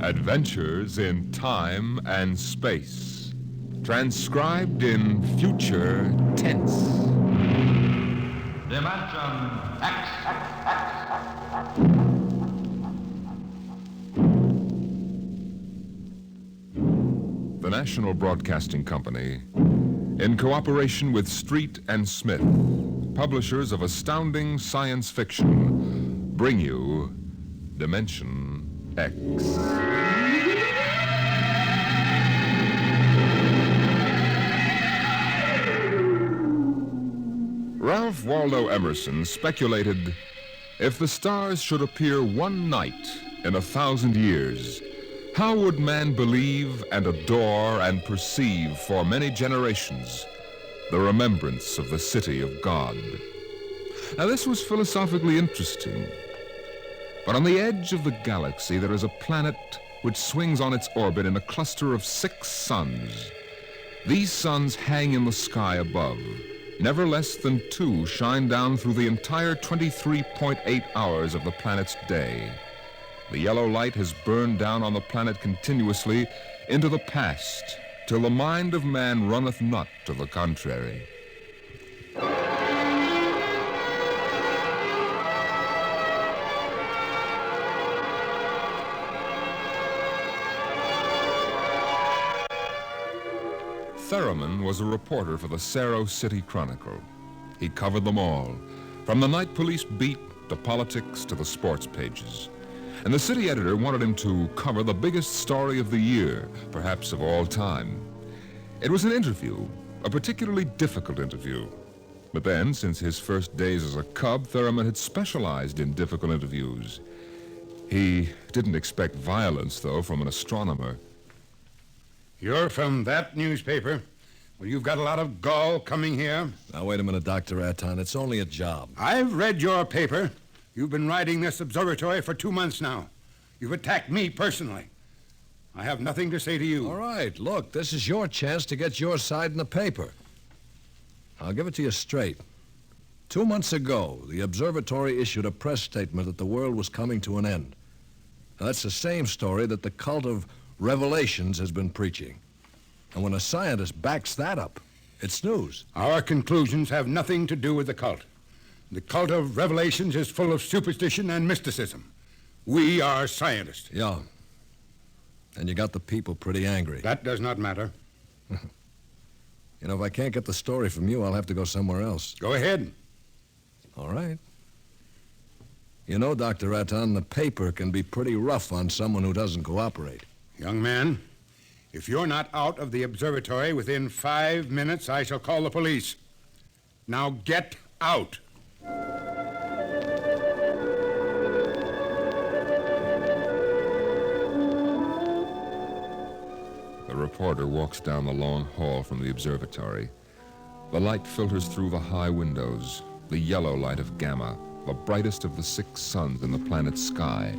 Adventures in Time and Space. Transcribed in future tense. Dimension X. The National Broadcasting Company, in cooperation with Street and Smith, publishers of astounding science fiction, bring you Dimension X. Ralph Waldo Emerson speculated, if the stars should appear one night in 1,000 years, how would man believe and adore and perceive for many generations the remembrance of the city of God? Now, this was philosophically interesting. But on the edge of the galaxy, there is a planet which swings on its orbit in a cluster of 6 suns. These suns hang in the sky above. Never less than 2 shine down through the entire 23.8 hours of the planet's day. The yellow light has burned down on the planet continuously into the past, till the mind of man runneth not to the contrary. Theremin was a reporter for the Cerro City Chronicle. He covered them all, from the night police beat to politics to the sports pages. And the city editor wanted him to cover the biggest story of the year, perhaps of all time. It was an interview, a particularly difficult interview. But then, since his first days as a cub, Theremin had specialized in difficult interviews. He didn't expect violence, though, from an astronomer. You're from that newspaper? Well, you've got a lot of gall coming here. Now, wait a minute, Dr. Aton. It's only a job. I've read your paper. You've been writing this observatory for 2 months now. You've attacked me personally. I have nothing to say to you. All right, look, this is your chance to get your side in the paper. I'll give it to you straight. 2 months ago, the observatory issued a press statement that the world was coming to an end. Now, that's the same story that the cult of Revelations has been preaching. And when a scientist backs that up, it's news. Our conclusions have nothing to do with the cult. The cult of Revelations is full of superstition and mysticism. We are scientists. Yeah. And you got the people pretty angry. That does not matter. You know, if I can't get the story from you, I'll have to go somewhere else. Go ahead. All right. You know, Dr. Aton, the paper can be pretty rough on someone who doesn't cooperate. Young man, if you're not out of the observatory within 5 minutes, I shall call the police. Now get out. The reporter walks down the long hall from the observatory. The light filters through the high windows, the yellow light of Gamma, the brightest of the 6 suns in the planet's sky.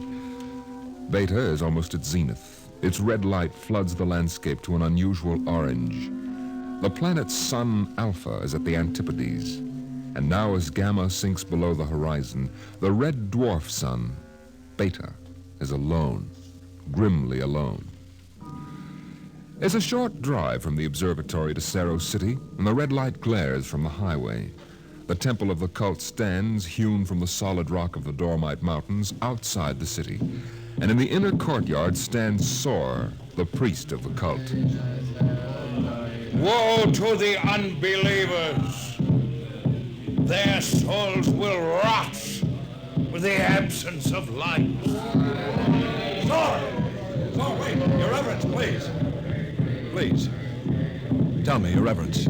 Beta is almost at zenith. Its red light floods the landscape to an unusual orange. The planet's sun, Alpha, is at the antipodes. And now as Gamma sinks below the horizon, the red dwarf sun, Beta, is alone, grimly alone. It's a short drive from the observatory to Cerro City, and the red light glares from the highway. The temple of the cult stands, hewn from the solid rock of the Dormite Mountains, outside the city. And in the inner courtyard stands Sor, the priest of the cult. Woe to the unbelievers! Their souls will rot with the absence of light. Sor, wait. Your Reverence, please. Please. Tell me, Your Reverence,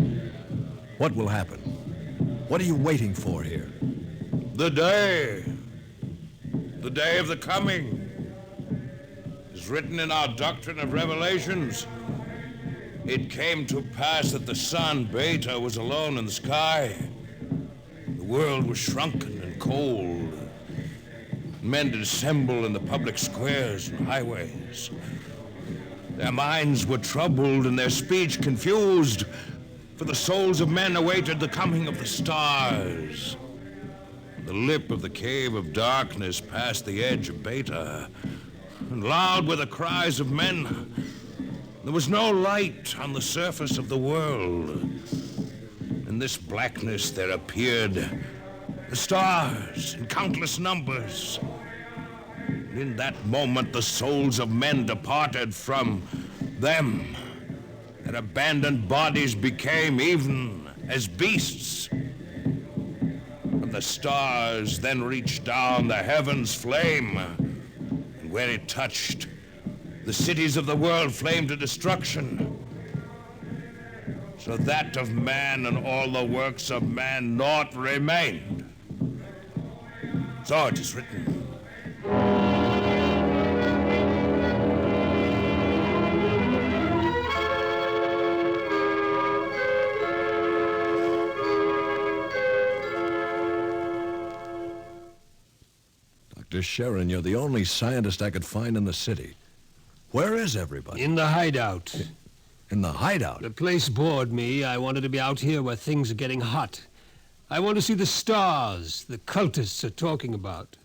what will happen? What are you waiting for here? The day of the coming, is written in our doctrine of Revelations. It came to pass that the sun, Beta, was alone in the sky. The world was shrunken and cold. Men did assemble in the public squares and highways. Their minds were troubled and their speech confused, for the souls of men awaited the coming of the stars. The lip of the cave of darkness past the edge of Beta. and loud were the cries of men. There was no light on the surface of the world. In this blackness there appeared the stars in countless numbers. And in that moment the souls of men departed from them. Their abandoned bodies became even as beasts. And the stars then reached down the heavens' flame, and where it touched, the cities of the world flamed to destruction. So that of man and all the works of man naught remained. So it is written. Dr. Sharon, you're the only scientist I could find in the city. Where is everybody? In the hideout. In the hideout? The place bored me. I wanted to be out here where things are getting hot. I want to see the stars the cultists are talking about.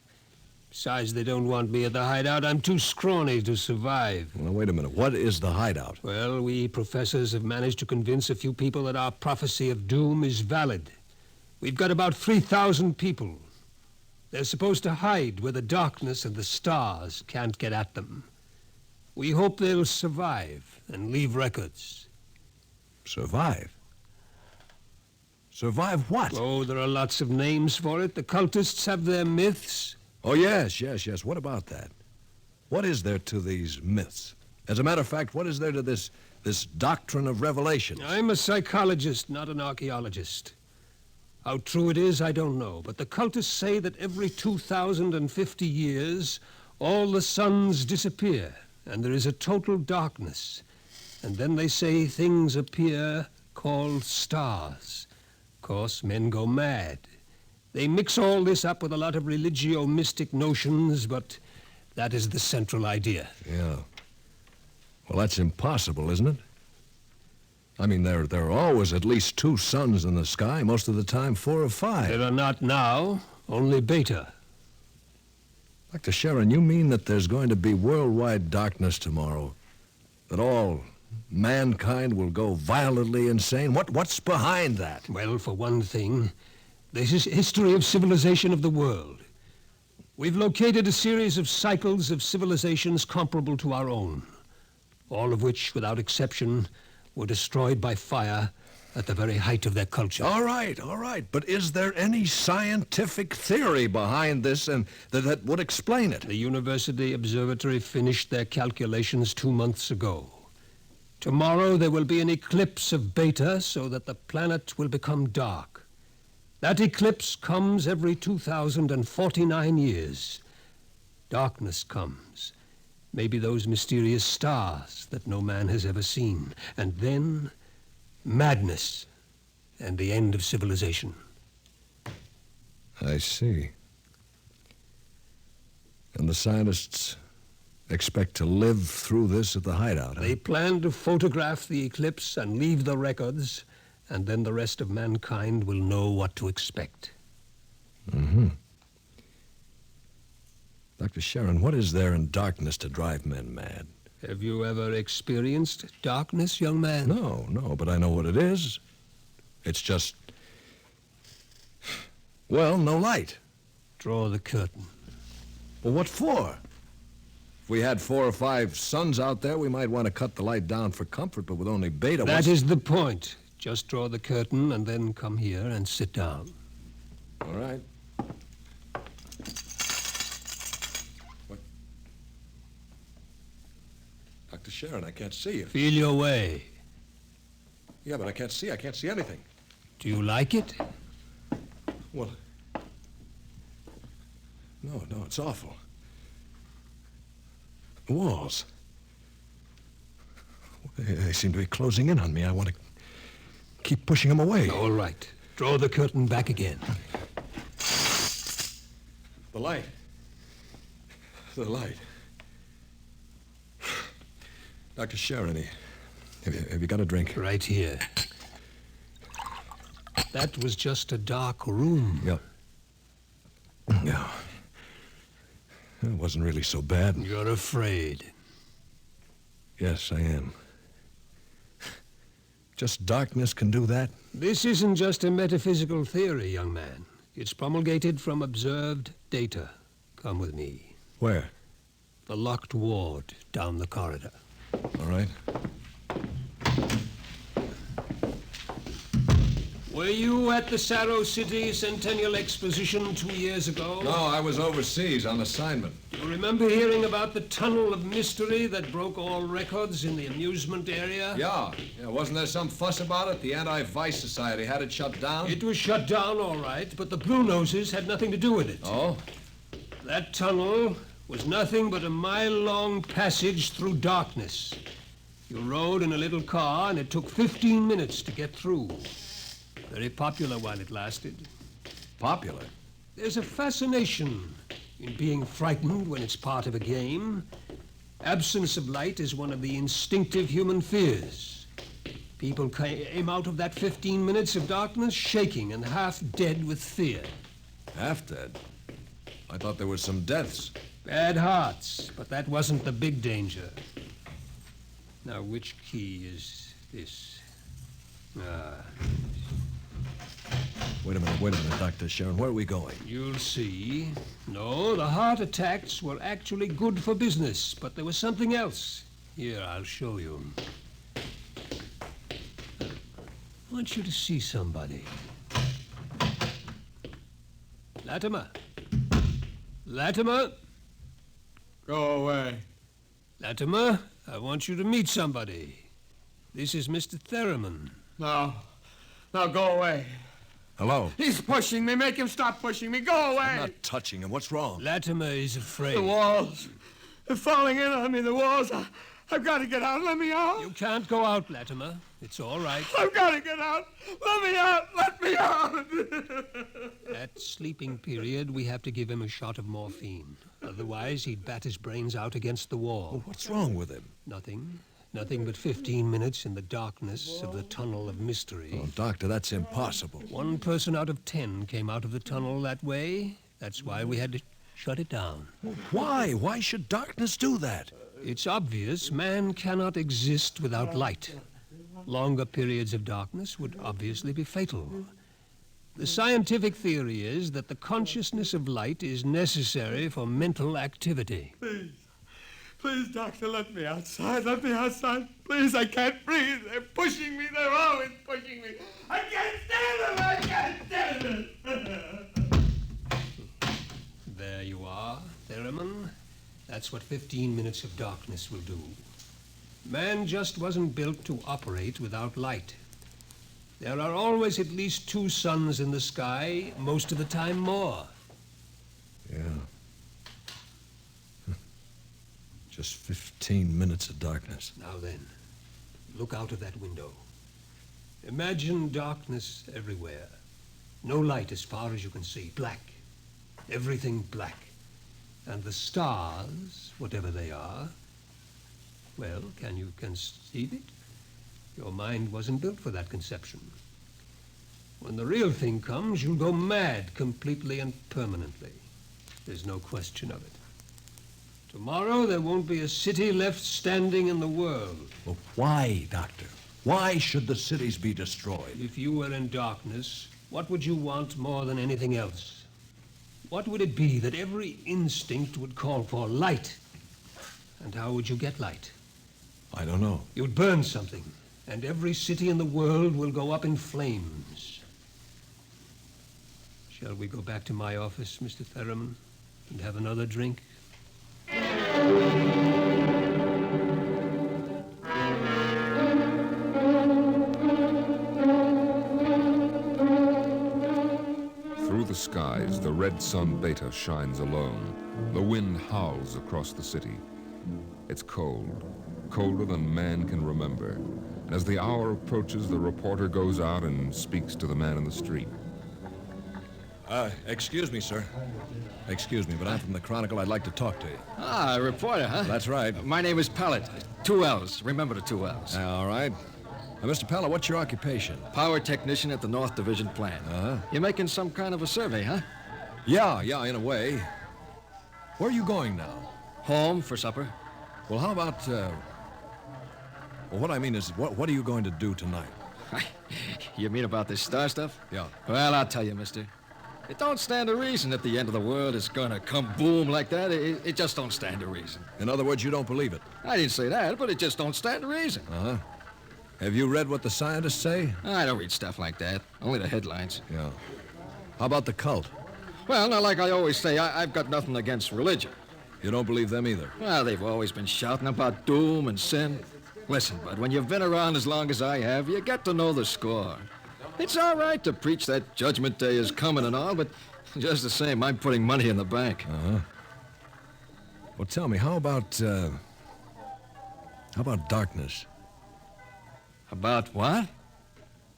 Besides, they don't want me at the hideout. I'm too scrawny to survive. Well, wait a minute. What is the hideout? Well, we professors have managed to convince a few people that our prophecy of doom is valid. We've got about 3,000 people. They're supposed to hide where the darkness and the stars can't get at them. We hope they'll survive and leave records. Survive? Survive what? Oh, there are lots of names for it. The cultists have their myths. Oh, yes. What about that? What is there to these myths? As a matter of fact, what is there to this doctrine of revelations? I'm a psychologist, not an archaeologist. How true it is, I don't know. But the cultists say that every 2,050 years, all the suns disappear, and there is a total darkness. And then they say things appear called stars. Of course, men go mad. They mix all this up with a lot of religio-mystic notions, but that is the central idea. Yeah. Well, that's impossible, isn't it? I mean, there are always at least 2 suns in the sky, most of the time 4 or 5. There are not now, only Beta. Dr. Sharon, you mean that there's going to be worldwide darkness tomorrow? That all mankind will go violently insane? What's behind that? Well, for one thing, this is history of civilization of the world. We've located a series of cycles of civilizations comparable to our own, all of which, without exception, were destroyed by fire at the very height of their culture. All right. But is there any scientific theory behind this and that would explain it? The University Observatory finished their calculations 2 months ago. Tomorrow there will be an eclipse of Beta so that the planet will become dark. That eclipse comes every 2,049 years. Darkness comes. Maybe those mysterious stars that no man has ever seen. And then, madness and the end of civilization. I see. And the scientists expect to live through this at the hideout, huh? They plan to photograph the eclipse and leave the records, and then the rest of mankind will know what to expect. Mm-hmm. Dr. Sharon, what is there in darkness to drive men mad? Have you ever experienced darkness, young man? No, but I know what it is. It's just, well, no light. Draw the curtain. Well, what for? If we had 4 or 5 suns out there, we might want to cut the light down for comfort, but with only Beta... That is the point. Just draw the curtain and then come here and sit down. All right. What? Dr. Sharon, I can't see you. Feel your way. Yeah, but I can't see anything. Do you like it? Well, no, it's awful. The walls. They seem to be closing in on me. I want to keep pushing them away. All right. Draw the curtain back again. The light. Dr. Sharon, have you got a drink? Right here. That was just a dark room. Yeah. It wasn't really so bad. You're afraid. Yes, I am. Just darkness can do that? This isn't just a metaphysical theory, young man. It's promulgated from observed data. Come with me. Where? The locked ward down the corridor. All right. Were you at the Saro City Centennial Exposition 2 years ago? No, I was overseas on assignment. Do you remember hearing about the tunnel of mystery that broke all records in the amusement area? Yeah. Wasn't there some fuss about it? The Anti-Vice Society had it shut down? It was shut down, all right, but the Blue Noses had nothing to do with it. Oh? That tunnel was nothing but a mile-long passage through darkness. You rode in a little car, and it took 15 minutes to get through. Very popular while it lasted. Popular? There's a fascination in being frightened when it's part of a game. Absence of light is one of the instinctive human fears. People came out of that 15 minutes of darkness shaking and half dead with fear. Half dead? I thought there were some deaths. Bad hearts, but that wasn't the big danger. Now, which key is this? Wait a minute, Dr. Sharon. Where are we going? You'll see. No, the heart attacks were actually good for business, but there was something else. Here, I'll show you. I want you to see somebody. Latimer. Latimer. Go away. Latimer, I want you to meet somebody. This is Mr. Theremin. No. No, go away. Hello? He's pushing me. Make him stop pushing me. Go away. I'm not touching him. What's wrong? Latimer is afraid. The walls. They're falling in on me, the walls. I've got to get out. Let me out. You can't go out, Latimer. It's all right. I've got to get out. Let me out. Let me out. That sleeping period, we have to give him a shot of morphine. Otherwise, he'd bat his brains out against the wall. Well, what's wrong with him? Nothing. Nothing but 15 minutes in the darkness of the tunnel of mystery. Oh, Doctor, that's impossible. 1 person out of 10 came out of the tunnel that way. That's why we had to shut it down. Why? Why should darkness do that? It's obvious man cannot exist without light. Longer periods of darkness would obviously be fatal. The scientific theory is that the consciousness of light is necessary for mental activity. Please. Please, doctor, let me outside. Let me outside. Please, I can't breathe. They're pushing me. They're always pushing me. I can't stand it. I can't stand it. There you are, Theremin. That's what 15 minutes of darkness will do. Man just wasn't built to operate without light. There are always at least 2 suns in the sky, most of the time more. Yeah. Just 15 minutes of darkness. Now then, look out of that window. Imagine darkness everywhere. No light as far as you can see. Black. Everything black. And the stars, whatever they are, well, can you conceive it? Your mind wasn't built for that conception. When the real thing comes, you'll go mad completely and permanently. There's no question of it. Tomorrow, there won't be a city left standing in the world. Well, why, Doctor? Why should the cities be destroyed? If you were in darkness, what would you want more than anything else? What would it be that every instinct would call for? Light. And how would you get light? I don't know. You'd burn something, and every city in the world will go up in flames. Shall we go back to my office, Mr. Theremin, and have another drink? Through the skies, the red sun Beta shines alone. The wind howls across the city. It's cold, colder than man can remember. And as the hour approaches, the reporter goes out and speaks to the man in the street. Excuse me, sir. Excuse me, but I'm from the Chronicle. I'd like to talk to you. Ah, a reporter, huh? That's right. My name is Pellet. 2 L's. Remember the 2 L's. All right. Mr. Pella, what's your occupation? Power technician at the North Division plant. Uh-huh. You're making some kind of a survey, huh? Yeah, in a way. Where are you going now? Home for supper. Well, how about, well, what I mean is, what are you going to do tonight? You mean about this star stuff? Yeah. Well, I'll tell you, mister. It don't stand to reason that the end of the world is gonna come boom like that. It just don't stand to reason. In other words, you don't believe it? I didn't say that, but it just don't stand to reason. Uh-huh. Have you read what the scientists say? I don't read stuff like that. Only the headlines. Yeah. How about the cult? Well, now, like I always say, I've got nothing against religion. You don't believe them either? Well, they've always been shouting about doom and sin. Listen, bud, when you've been around as long as I have, you get to know the score. It's all right to preach that Judgment Day is coming and all, but just the same, I'm putting money in the bank. Uh-huh. Well, tell me, how about darkness? About what?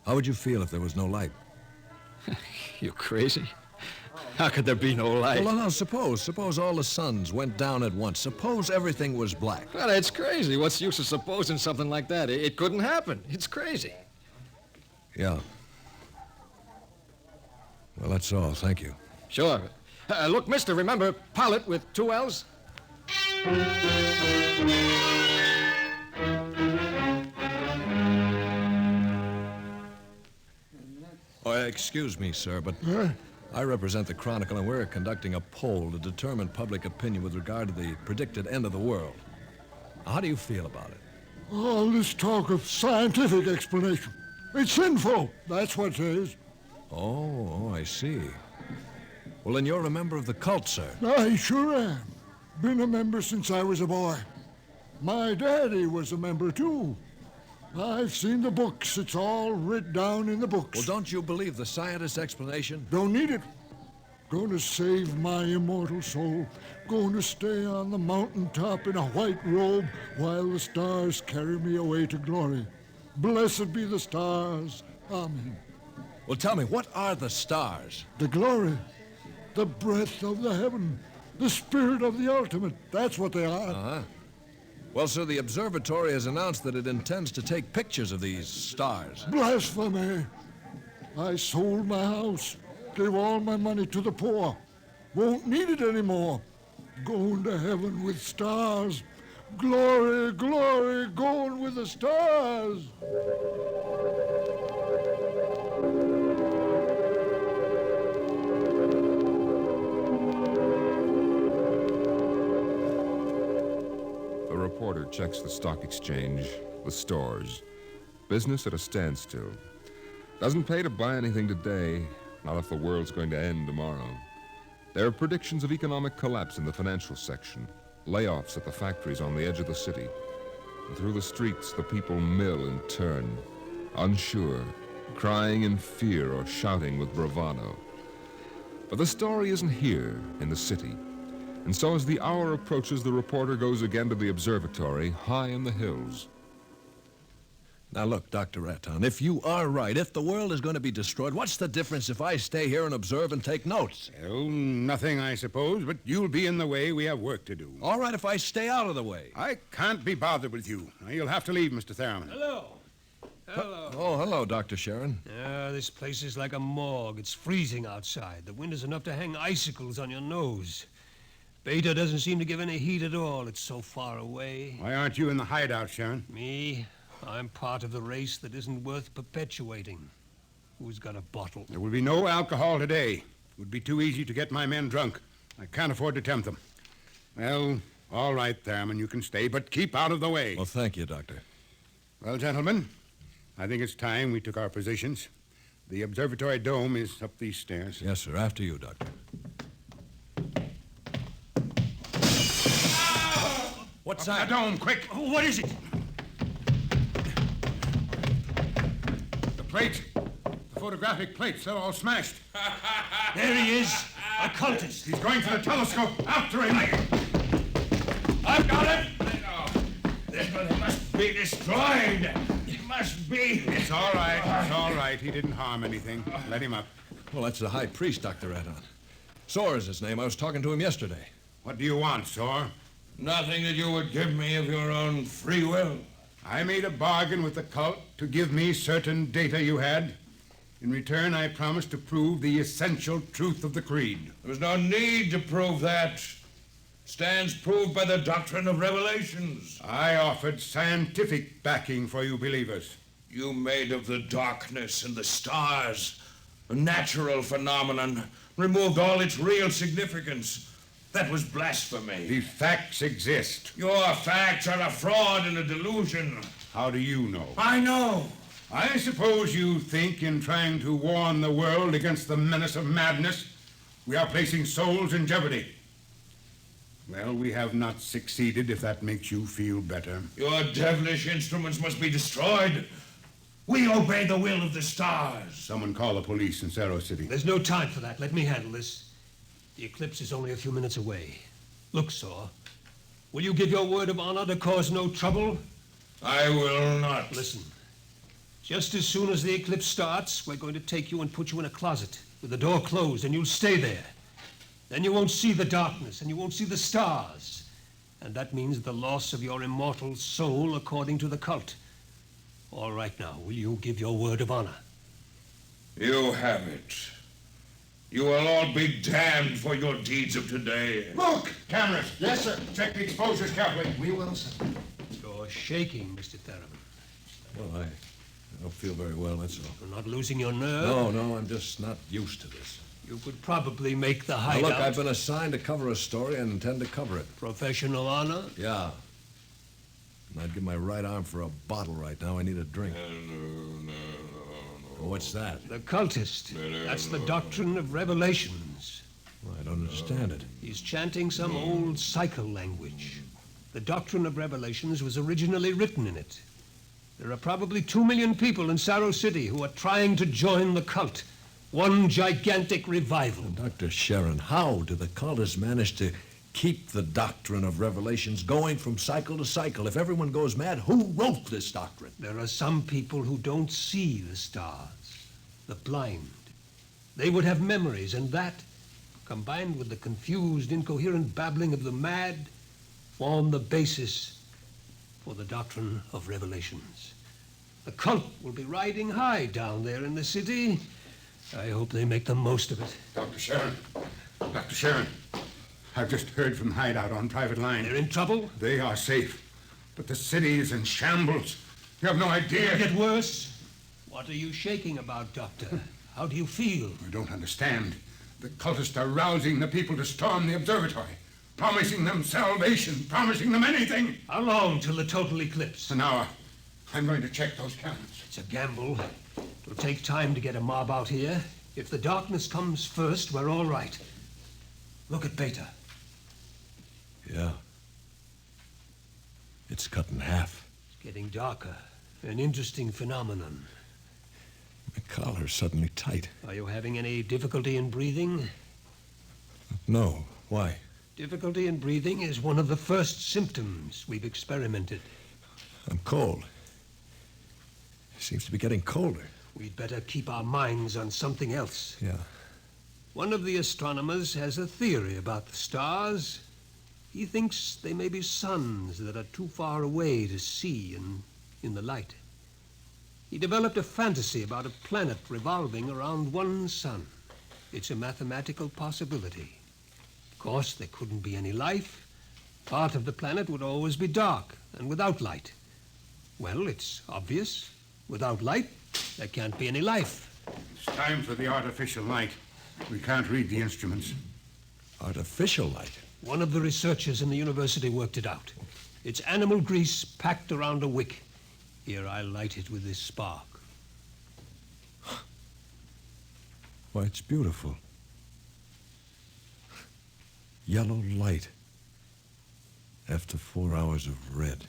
How would you feel if there was no light? You crazy? How could there be no light? Well, now, suppose all the suns went down at once. Suppose everything was black. Well, it's crazy. What's the use of supposing something like that? It couldn't happen. It's crazy. Yeah. Well, that's all. Thank you. Sure. Look, mister, remember, pilot with 2 L's? Oh, excuse me, sir, but I represent the Chronicle, and we're conducting a poll to determine public opinion with regard to the predicted end of the world. How do you feel about it? All this talk of scientific explanation. It's sinful. That's what it is. Oh, I see. Well, then you're a member of the cult, sir. I sure am. Been a member since I was a boy. My daddy was a member, too. I've seen the books. It's all writ down in the books. Well, don't you believe the scientist's explanation? Don't need it. Going to save my immortal soul. Going to stay on the mountaintop in a white robe while the stars carry me away to glory. Blessed be the stars. Amen. Well, tell me, what are the stars? The glory, the breath of the heaven, the spirit of the ultimate. That's what they are. Uh-huh. Well, sir, the observatory has announced that it intends to take pictures of these stars. Blasphemy. I sold my house, gave all my money to the poor. Won't need it anymore. Going to heaven with stars. Glory, glory, going with the stars. The reporter checks the stock exchange, the stores. Business at a standstill. Doesn't pay to buy anything today, not if the world's going to end tomorrow. There are predictions of economic collapse in the financial section, layoffs at the factories on the edge of the city. And through the streets, the people mill and turn, unsure, crying in fear or shouting with bravado. But the story isn't here in the city. And so as the hour approaches, the reporter goes again to the observatory high in the hills. Now, look, Dr. Raton, if you are right, if the world is going to be destroyed, what's the difference if I stay here and observe and take notes? Well, nothing, I suppose, but you'll be in the way. We have work to do. All right, if I stay out of the way. I can't be bothered with you. Now, you'll have to leave, Mr. Theremin. Hello. Hello. Oh, hello, Dr. Sharon. This place is like a morgue. It's freezing outside. The wind is enough to hang icicles on your nose. Beta doesn't seem to give any heat at all. It's so far away. Why aren't you in the hideout, Sharon? Me? I'm part of the race that isn't worth perpetuating. Who's got a bottle? There will be no alcohol today. It would be too easy to get my men drunk. I can't afford to tempt them. Well, all right, Theremin, you can stay, but keep out of the way. Well, thank you, Doctor. Well, gentlemen, I think it's time we took our positions. The observatory dome is up these stairs. Yes, sir. After you, Doctor. What's that? The dome, quick! What is it? The plates. The photographic plates, they're all smashed. There he is. A cultist. He's going for the telescope. After him. I've got it! It must be destroyed. It must be. It's all right. It's all right. He didn't harm anything. Let him up. Well, that's the high priest, Dr. Raton. Soar is his name. I was talking to him yesterday. What do you want, Soar? Nothing that you would give me of your own free will. I made a bargain with the cult to give me certain data you had. In return, I promised to prove the essential truth of the creed. There was no need to prove that. stands proved by the doctrine of revelations. I offered scientific backing for you believers. You made of the darkness and the stars a natural phenomenon, removed all its real significance. That was blasphemy. The facts exist. Your facts are a fraud and a delusion. How do you know? I know. I suppose you think in trying to warn the world against the menace of madness, we are placing souls in jeopardy. Well, we have not succeeded, if that makes you feel better. Your devilish instruments must be destroyed. We obey the will of the stars. Someone call the police in Cerro City. There's no time for that. Let me handle this. The eclipse is only a few minutes away. Look, Saw, will you give your word of honor to cause no trouble? I will not. Listen, just as soon as the eclipse starts, we're going to take you and put you in a closet with the door closed, and you'll stay there. Then you won't see the darkness, and you won't see the stars. And that means the loss of your immortal soul according to the cult. All right now, will you give your word of honor? You have it. You will all be damned for your deeds of today. Look! Cameras! Yes, sir. Check the exposures carefully. We will, sir. You're shaking, Mr. Theremin. Well, I don't feel very well, that's all. You're not losing your nerve? No, I'm just not used to this. You could probably make the Now, hideout. look, I've been assigned to cover a story and intend to cover it. Professional honor? Yeah. And I'd give my right arm for a bottle right now. I need a drink. What's that? The cultist. That's the doctrine of revelations. Well, I don't understand it. He's chanting some old cycle language. The doctrine of revelations was originally written in it. There are probably 2 million people in Cerro City who are trying to join the cult. One gigantic revival. Dr. Sharon, how do the cultists manage to keep the doctrine of revelations going from cycle to cycle? If everyone goes mad, who wrote this doctrine? There are some people who don't see the stars, the blind. They would have memories, and that, combined with the confused, incoherent babbling of the mad, form the basis for the doctrine of revelations. The cult will be riding high down there in the city. I hope they make the most of it. Dr. Sharon. Dr. Sharon. I've just heard from Hideout on private line. They're in trouble? They are safe. But the city is in shambles. You have no idea. It'll get worse. What are you shaking about, Doctor? How do you feel? I don't understand. The cultists are rousing the people to storm the observatory, promising them salvation, promising them anything. How long till the total eclipse? An hour. I'm going to check those calendars. It's a gamble. It'll take time to get a mob out here. If the darkness comes first, we're all right. Look at Beta. Yeah. It's cut in half. It's getting darker. An interesting phenomenon. My collar's suddenly tight. Are you having any difficulty in breathing? No. Why? Difficulty in breathing is one of the first symptoms we've experimented. I'm cold. It seems to be getting colder. We'd better keep our minds on something else. Yeah. One of the astronomers has a theory about the stars. He thinks they may be suns that are too far away to see in the light. He developed a fantasy about a planet revolving around one sun. It's a mathematical possibility. Of course, there couldn't be any life. Part of the planet would always be dark and without light. Well, it's obvious. Without light, there can't be any life. It's time for the artificial light. We can't read the instruments. Artificial light? One of the researchers in the university worked it out. It's animal grease packed around a wick. Here, I'll light it with this spark. Why, it's beautiful. Yellow light. After 4 hours of red.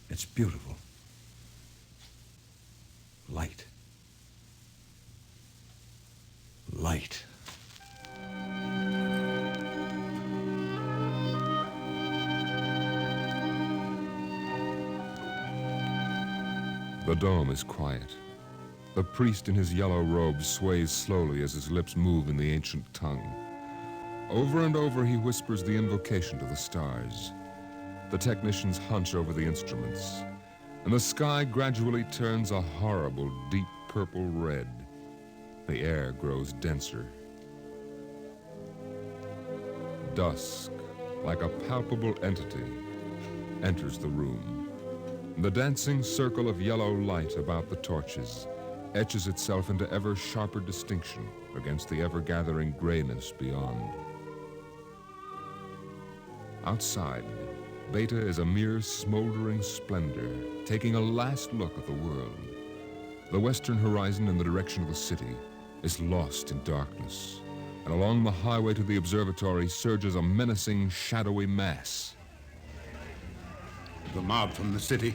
It's beautiful. Light. Light. The dome is quiet. The priest in his yellow robe sways slowly as his lips move in the ancient tongue. Over and over he whispers the invocation to the stars. The technicians hunch over the instruments, and the sky gradually turns a horrible, deep purple red. The air grows denser. dusk, like a palpable entity, enters the room. The dancing circle of yellow light about the torches etches itself into ever sharper distinction against the ever-gathering grayness beyond. Outside, Beta is a mere smoldering splendor, taking a last look at the world. The western horizon in the direction of the city is lost in darkness, and along the highway to the observatory surges a menacing, shadowy mass. The mob from the city.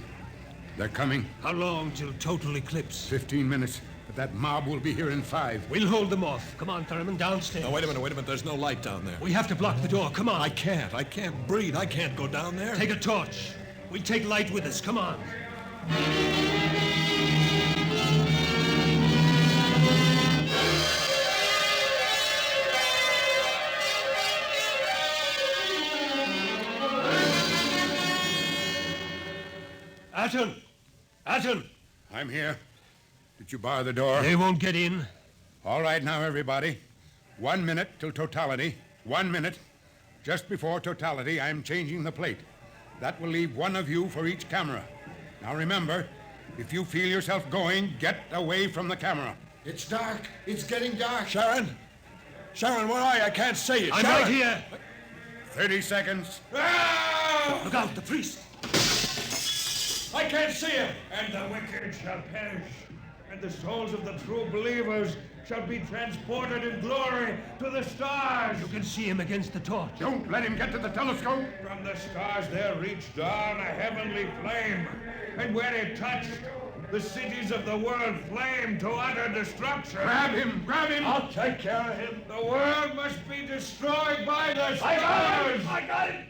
They're coming. How long till total eclipse? 15 minutes, but that mob will be here in 5. We'll hold them off. Come on, Thurman, downstairs. Now, wait a minute. There's no light down there. We have to block the door. Come on. I can't breathe. I can't go down there. Take a torch. We'll take light with us. Come on. Atten! I'm here. Did you bar the door? They won't get in. All right now, everybody. 1 minute till totality. 1 minute. Just before totality, I'm changing the plate. That will leave one of you for each camera. Now remember, if you feel yourself going, get away from the camera. It's dark. It's getting dark. Sharon, where are you? I can't see you. I'm Sharon! right here. 30 seconds. Look out, the priest. I can't see him. And the wicked shall perish, and the souls of the true believers shall be transported in glory to the stars. You can see him against the torch. Don't let him get to the telescope. From the stars there reached down a heavenly flame, and where it touched, the cities of the world flamed to utter destruction. Grab him! I'll take care of him. The world must be destroyed by the stars. I got it!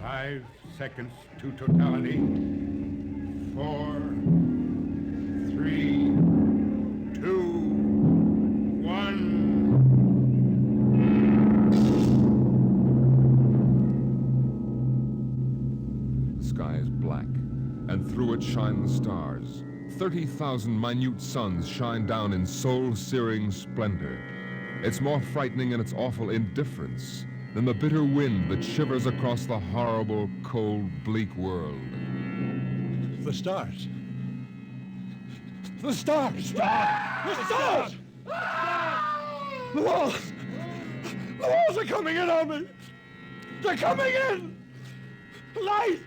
5 seconds to totality. 4, 3, 2, 1. The sky is black, and through it shine the stars. 30,000 minute suns shine down in soul-searing splendor. It's more frightening in its awful indifference than the bitter wind that shivers across the horrible, cold, bleak world. The stars. The stars! The stars! The walls! The walls are coming in on me! They're coming in! Light!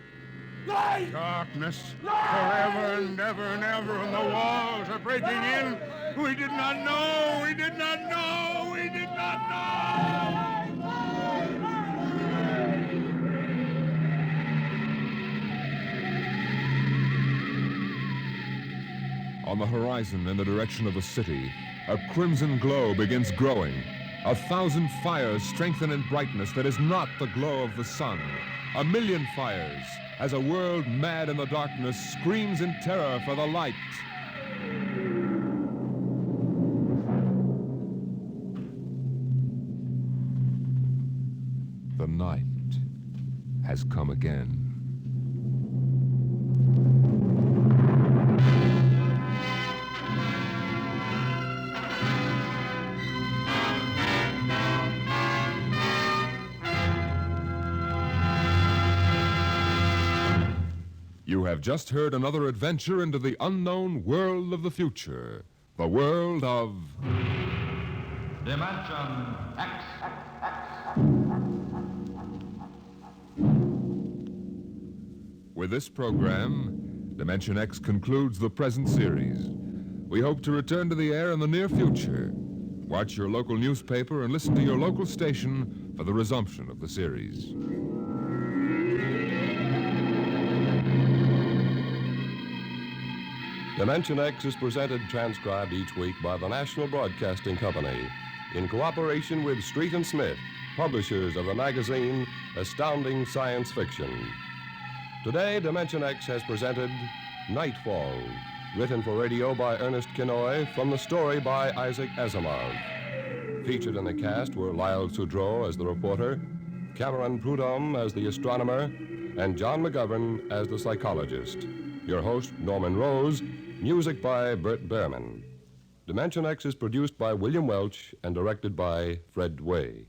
Light! Darkness. Forever and ever and ever, and the walls are breaking in. We did not know! We did not know! We did not know! On the horizon in the direction of the city, a crimson glow begins growing. 1,000 fires strengthen in brightness that is not the glow of the sun. 1,000,000 fires as a world mad in the darkness screams in terror for the light. The night has come again. You have just heard another adventure into the unknown world of the future. The world of... Dimension X. With this program, Dimension X concludes the present series. We hope to return to the air in the near future. Watch your local newspaper and listen to your local station for the resumption of the series. Dimension X is presented transcribed each week by the National Broadcasting Company in cooperation with Street and Smith, publishers of the magazine Astounding Science Fiction. Today, Dimension X has presented Nightfall, written for radio by Ernest Kinoy from the story by Isaac Asimov. Featured in the cast were Lyle Sudrow as the reporter, Cameron Prudhomme as the astronomer, and John McGovern as the psychologist. Your host, Norman Rose. Music by Bert Behrman. Dimension X is produced by William Welch and directed by Fred Way.